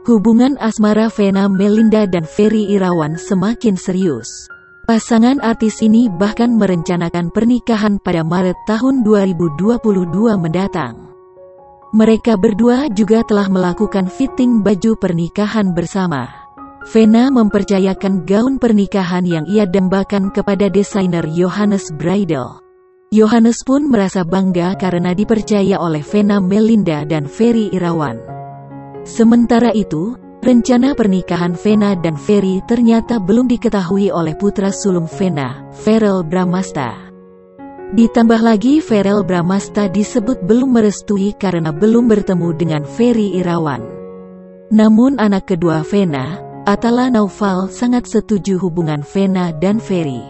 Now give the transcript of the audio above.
Hubungan asmara Vena Melinda dan Ferry Irawan semakin serius. Pasangan artis ini bahkan merencanakan pernikahan pada Maret tahun 2022 mendatang. Mereka berdua juga telah melakukan fitting baju pernikahan bersama. Vena mempercayakan gaun pernikahan yang ia dambakan kepada desainer Johannes Bridal. Johannes pun merasa bangga karena dipercaya oleh Vena Melinda dan Ferry Irawan. Sementara itu, rencana pernikahan Vena dan Ferry ternyata belum diketahui oleh putra sulung Vena, Verrell Bramasta. Ditambah lagi Verrell Bramasta disebut belum merestui karena belum bertemu dengan Ferry Irawan. Namun anak kedua Vena, Atala Naufal sangat setuju hubungan Vena dan Ferry.